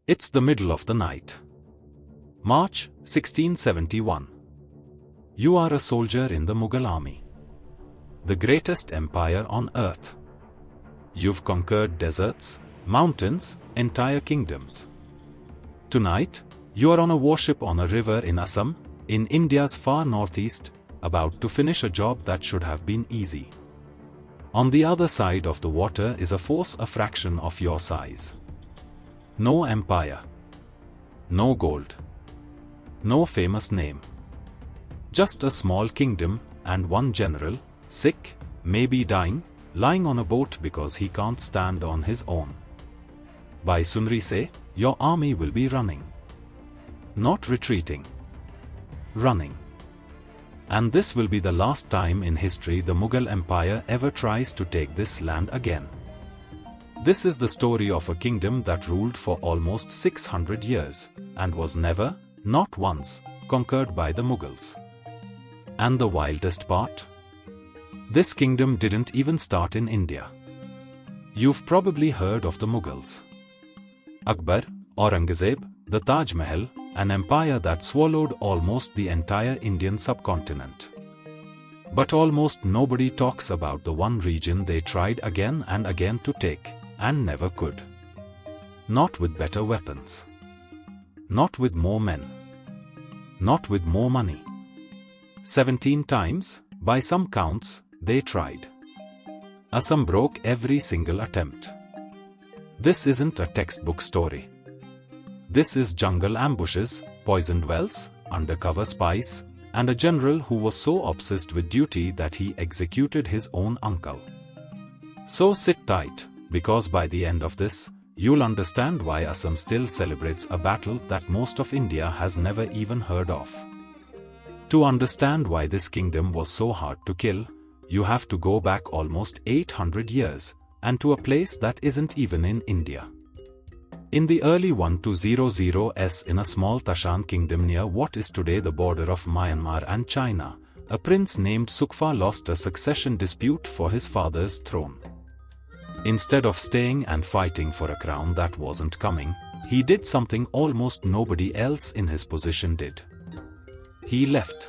It's the middle of the night. March 1671. You are a soldier in the Mughal army. The greatest empire on earth. You've conquered deserts, mountains, entire kingdoms. Tonight, you are on a warship on a river in Assam, in India's far northeast, about to finish a job that should have been easy. On the other side of the water is a force a fraction of your size. No empire. No gold. No famous name. Just a small kingdom and one general, sick, maybe dying, lying on a boat because he can't stand on his own. By sunrise, your army will be running. Not retreating. Running. And this will be the last time in history the Mughal Empire ever tries to take this land again. This is the story of a kingdom that ruled for almost 600 years, and was never, not once, conquered by the Mughals. And the wildest part? This kingdom didn't even start in India. You've probably heard of the Mughals. Akbar, Aurangzeb, the Taj Mahal, an empire that swallowed almost the entire Indian subcontinent. But almost nobody talks about the one region they tried again and again to take, and never could. Not with better weapons. Not with more men. Not with more money. 17 times, by some counts, they tried. Assam broke every single attempt. This isn't a textbook story. This is jungle ambushes, poisoned wells, undercover spies, and a general who was so obsessed with duty that he executed his own uncle. So sit tight, because by the end of this, you'll understand why Assam still celebrates a battle that most of India has never even heard of. To understand why this kingdom was so hard to kill, you have to go back almost 800 years, and to a place that isn't even in India. In the early 1200s, in a small Tashan kingdom near what is today the border of Myanmar and China, a prince named Sukfa lost a succession dispute for his father's throne. Instead of staying and fighting for a crown that wasn't coming, he did something almost nobody else in his position did. He left.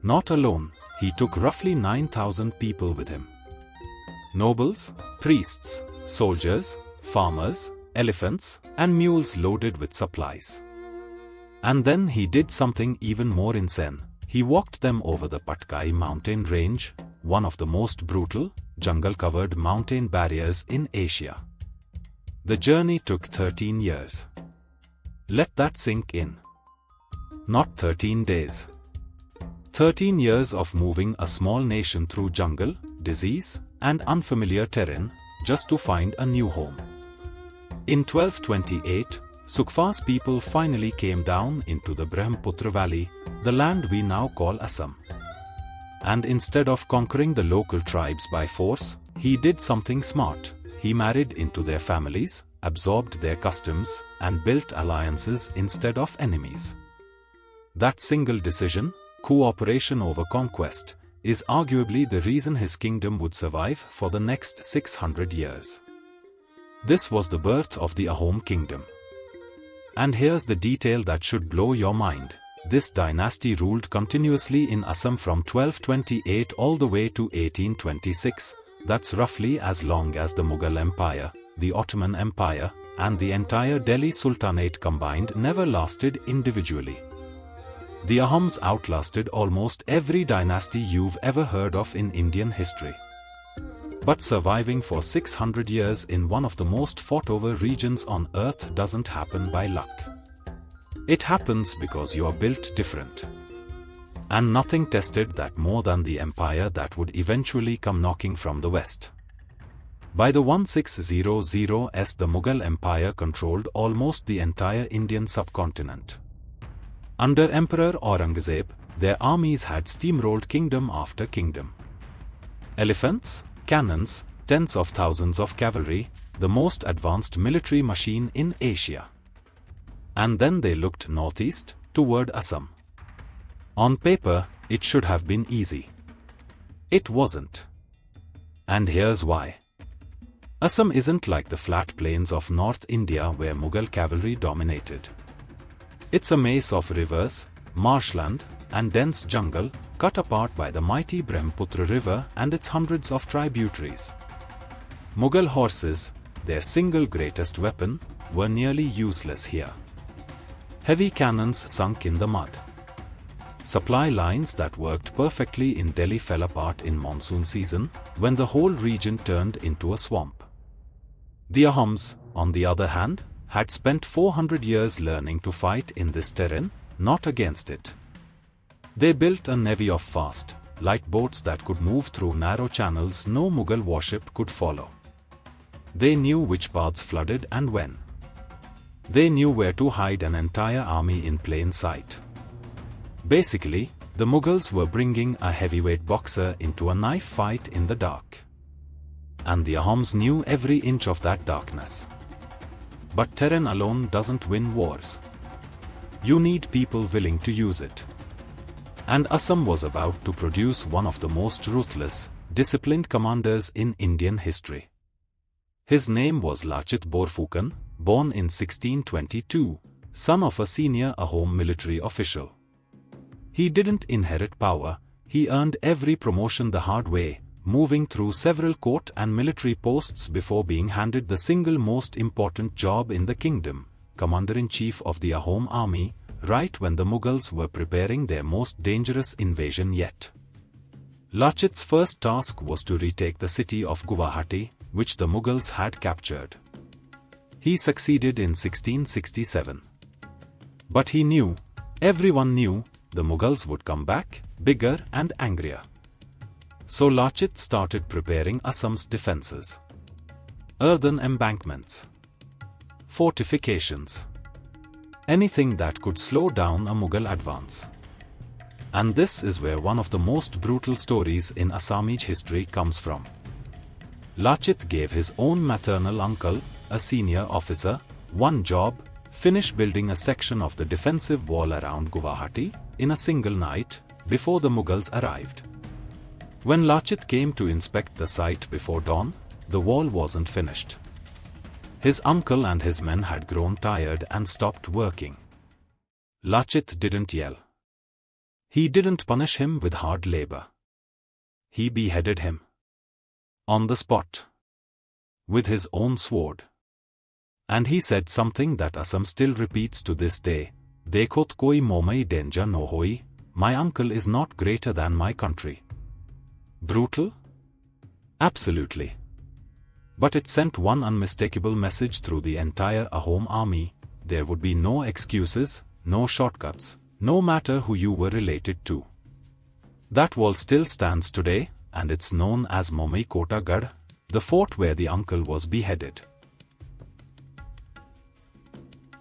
Not alone, he took roughly 9,000 people with him. Nobles, priests, soldiers, farmers, elephants, and mules loaded with supplies. And then he did something even more insane. He walked them over the Patkai mountain range, one of the most brutal, jungle-covered mountain barriers in Asia. The journey took 13 years. Let that sink in. Not 13 days. 13 years of moving a small nation through jungle, disease, and unfamiliar terrain, just to find a new home. In 1228, Sukfa's people finally came down into the Brahmaputra Valley, the land we now call Assam. And instead of conquering the local tribes by force, he did something smart. He married into their families, absorbed their customs, and built alliances instead of enemies. That single decision, cooperation over conquest, is arguably the reason his kingdom would survive for the next 600 years. This was the birth of the Ahom Kingdom. And here's the detail that should blow your mind. This dynasty ruled continuously in Assam from 1228 all the way to 1826, that's roughly as long as the Mughal Empire, the Ottoman Empire, and the entire Delhi Sultanate combined never lasted individually. The Ahoms outlasted almost every dynasty you've ever heard of in Indian history. But surviving for 600 years in one of the most fought-over regions on earth doesn't happen by luck. It happens because you are built different. And nothing tested that more than the empire that would eventually come knocking from the west. By the 1600s, the Mughal Empire controlled almost the entire Indian subcontinent. Under Emperor Aurangzeb, their armies had steamrolled kingdom after kingdom. Elephants, cannons, tens of thousands of cavalry, the most advanced military machine in Asia. And then they looked northeast, toward Assam. On paper, it should have been easy. It wasn't. And here's why. Assam isn't like the flat plains of North India where Mughal cavalry dominated. It's a maze of rivers, marshland, and dense jungle, cut apart by the mighty Brahmaputra river and its hundreds of tributaries. Mughal horses, their single greatest weapon, were nearly useless here. Heavy cannons sunk in the mud. Supply lines that worked perfectly in Delhi fell apart in monsoon season, when the whole region turned into a swamp. The Ahoms, on the other hand, had spent 400 years learning to fight in this terrain, not against it. They built a navy of fast, light boats that could move through narrow channels no Mughal warship could follow. They knew which paths flooded and when. They knew where to hide an entire army in plain sight. Basically, the Mughals were bringing a heavyweight boxer into a knife fight in the dark. And the Ahoms knew every inch of that darkness. But terrain alone doesn't win wars. You need people willing to use it. And Assam was about to produce one of the most ruthless, disciplined commanders in Indian history. His name was Lachit Borphukan, born in 1622, son of a senior Ahom military official. He didn't inherit power, he earned every promotion the hard way, moving through several court and military posts before being handed the single most important job in the kingdom, Commander-in-Chief of the Ahom army, right when the Mughals were preparing their most dangerous invasion yet. Lachit's first task was to retake the city of Guwahati, which the Mughals had captured. He succeeded in 1667. But he knew, everyone knew, the Mughals would come back, bigger and angrier. So Lachit started preparing Assam's defenses. Earthen embankments, fortifications, anything that could slow down a Mughal advance. And this is where one of the most brutal stories in Assamese history comes from. Lachit gave his own maternal uncle, a senior officer, one job: finish building a section of the defensive wall around Guwahati in a single night, before the Mughals arrived. When Lachit came to inspect the site before dawn, the wall wasn't finished. His uncle and his men had grown tired and stopped working. Lachit didn't yell. He didn't punish him with hard labor. He beheaded him. On the spot. With his own sword. And he said something that Assam still repeats to this day: "Dekhot koi momai danger no hoi, my uncle is not greater than my country." Brutal? Absolutely. But it sent one unmistakable message through the entire Ahom army: there would be no excuses, no shortcuts, no matter who you were related to. That wall still stands today, and it's known as Momai Kota Garh, the fort where the uncle was beheaded.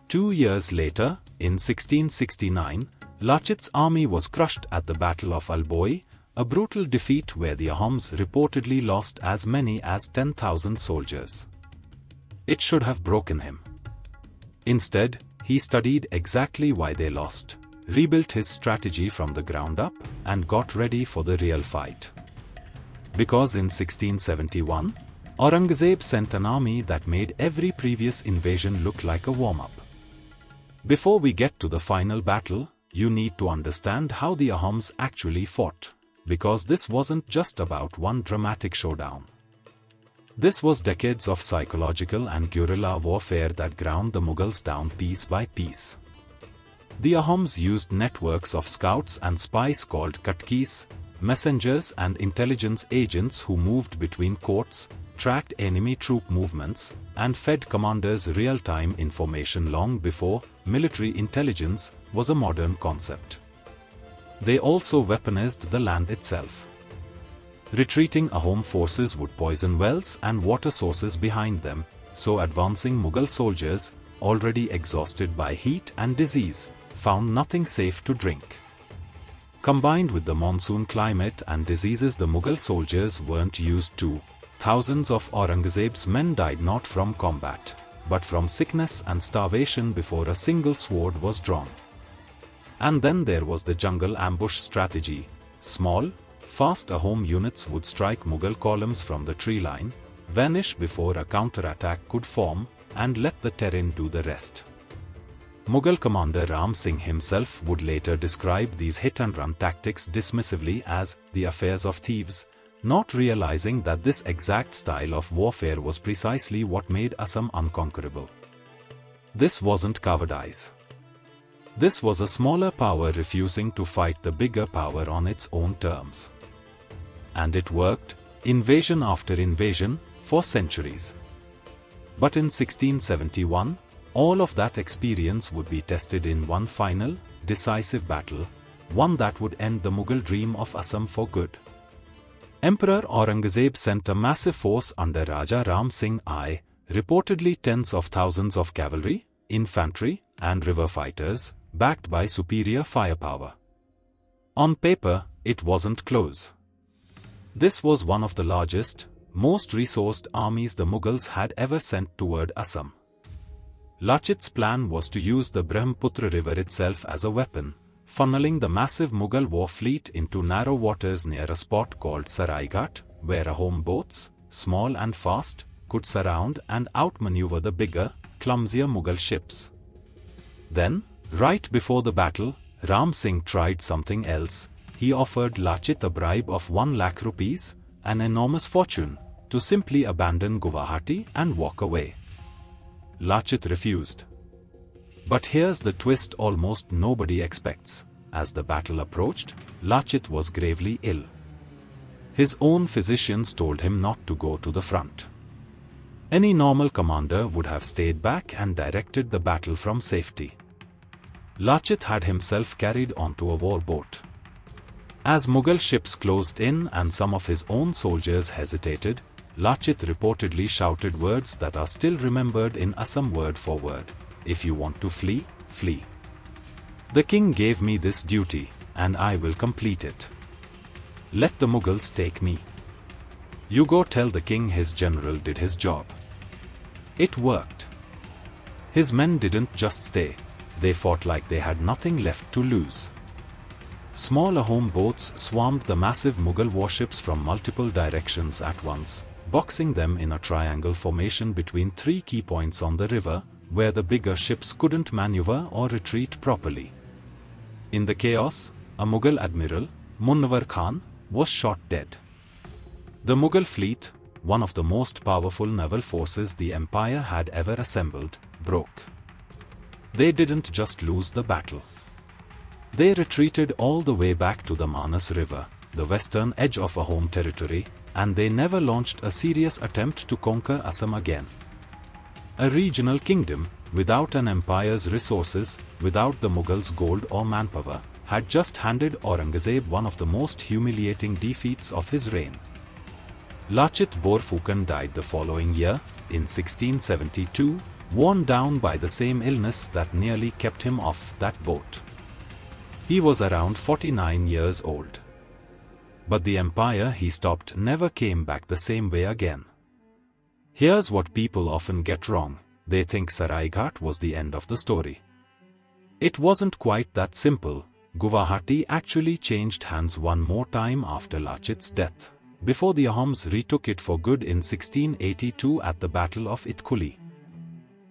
2 years later, in 1669, Lachit's army was crushed at the Battle of Alboi, a brutal defeat where the Ahoms reportedly lost as many as 10,000 soldiers. It should have broken him. Instead, he studied exactly why they lost, rebuilt his strategy from the ground up, and got ready for the real fight. Because in 1671, Aurangzeb sent an army that made every previous invasion look like a warm-up. Before we get to the final battle, you need to understand how the Ahoms actually fought, because this wasn't just about one dramatic showdown. This was decades of psychological and guerrilla warfare that ground the Mughals down piece by piece. The Ahoms used networks of scouts and spies called katkis, messengers and intelligence agents who moved between courts, tracked enemy troop movements, and fed commanders real-time information long before military intelligence was a modern concept. They also weaponized the land itself. Retreating Ahom forces would poison wells and water sources behind them, so advancing Mughal soldiers, already exhausted by heat and disease, found nothing safe to drink. Combined with the monsoon climate and diseases the Mughal soldiers weren't used to, thousands of Aurangzeb's men died not from combat, but from sickness and starvation before a single sword was drawn. And then there was the jungle ambush strategy. Small, fast Ahom units would strike Mughal columns from the tree line, vanish before a counterattack could form, and let the terrain do the rest. Mughal commander Ram Singh himself would later describe these hit-and-run tactics dismissively as the affairs of thieves, not realizing that this exact style of warfare was precisely what made Assam unconquerable. This wasn't cowardice. This was a smaller power refusing to fight the bigger power on its own terms. And it worked, invasion after invasion, for centuries. But in 1671, all of that experience would be tested in one final, decisive battle, one that would end the Mughal dream of Assam for good. Emperor Aurangzeb sent a massive force under Raja Ram Singh I, reportedly tens of thousands of cavalry, infantry, and river fighters, backed by superior firepower. On paper, it wasn't close. This was one of the largest, most resourced armies the Mughals had ever sent toward Assam. Lachit's plan was to use the Brahmaputra river itself as a weapon, funneling the massive Mughal war fleet into narrow waters near a spot called Saraighat, where Ahom boats, small and fast, could surround and outmaneuver the bigger, clumsier Mughal ships. Then, right before the battle, Ram Singh tried something else. He offered Lachit a bribe of 1 lakh rupees, an enormous fortune, to simply abandon Guwahati and walk away. Lachit refused. But here's the twist almost nobody expects. As the battle approached, Lachit was gravely ill. His own physicians told him not to go to the front. Any normal commander would have stayed back and directed the battle from safety. Lachit had himself carried onto a war boat. As Mughal ships closed in and some of his own soldiers hesitated, Lachit reportedly shouted words that are still remembered in Assam word for word: "If you want to flee, flee. The king gave me this duty, and I will complete it. Let the Mughals take me. You go tell the king his general did his job." It worked. His men didn't just stay, they fought like they had nothing left to lose. Small Ahom boats swarmed the massive Mughal warships from multiple directions at once, boxing them in a triangle formation between 3 key points on the river, where the bigger ships couldn't maneuver or retreat properly. In the chaos, a Mughal admiral, Munawar Khan, was shot dead. The Mughal fleet, one of the most powerful naval forces the empire had ever assembled, broke. They didn't just lose the battle. They retreated all the way back to the Manas River, the western edge of Ahom territory, and they never launched a serious attempt to conquer Assam again. A regional kingdom, without an empire's resources, without the Mughals' gold or manpower, had just handed Aurangzeb one of the most humiliating defeats of his reign. Lachit Borphukan died the following year, in 1672, worn down by the same illness that nearly kept him off that boat. He was around 49 years old. But the empire he stopped never came back the same way again. Here's what people often get wrong: they think Saraighat was the end of the story. It wasn't quite that simple. Guwahati actually changed hands one more time after Lachit's death, before the Ahoms retook it for good in 1682 at the Battle of Itkuli.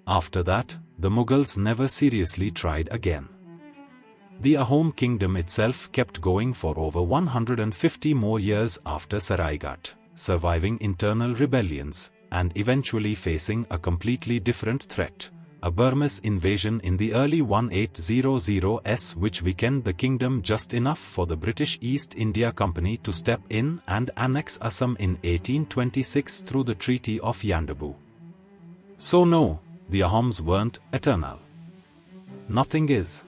After that, the Mughals never seriously tried again. The Ahom Kingdom itself kept going for over 150 more years after Saraighat, surviving internal rebellions, and eventually facing a completely different threat, a Burmese invasion in the early 1800s which weakened the kingdom just enough for the British East India Company to step in and annex Assam in 1826 through the Treaty of Yandabu. So no, the Ahoms weren't eternal. Nothing is.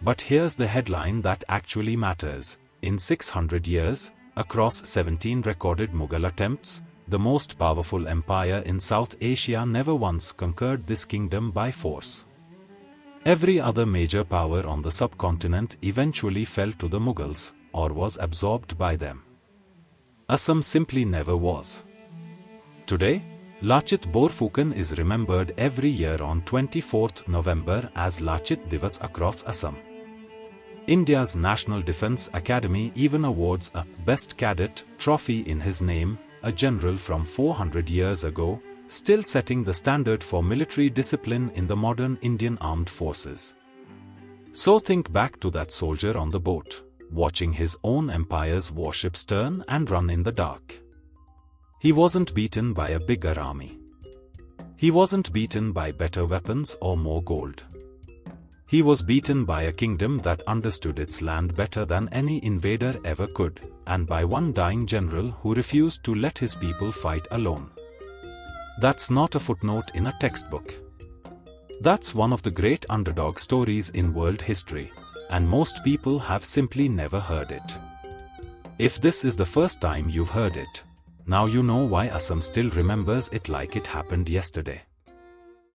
But here's the headline that actually matters: in 600 years, across 17 recorded Mughal attempts, the most powerful empire in South Asia never once conquered this kingdom by force. Every other major power on the subcontinent eventually fell to the Mughals, or was absorbed by them. Assam simply never was. Today, Lachit Borphukan is remembered every year on 24th November as Lachit Divas across Assam. India's National Defence Academy even awards a Best Cadet trophy in his name, a general from 400 years ago, still setting the standard for military discipline in the modern Indian armed forces. So think back to that soldier on the boat, watching his own empire's warships turn and run in the dark. He wasn't beaten by a bigger army. He wasn't beaten by better weapons or more gold. He was beaten by a kingdom that understood its land better than any invader ever could, and by one dying general who refused to let his people fight alone. That's not a footnote in a textbook. That's one of the great underdog stories in world history, and most people have simply never heard it. If this is the first time you've heard it, now you know why Assam still remembers it like it happened yesterday.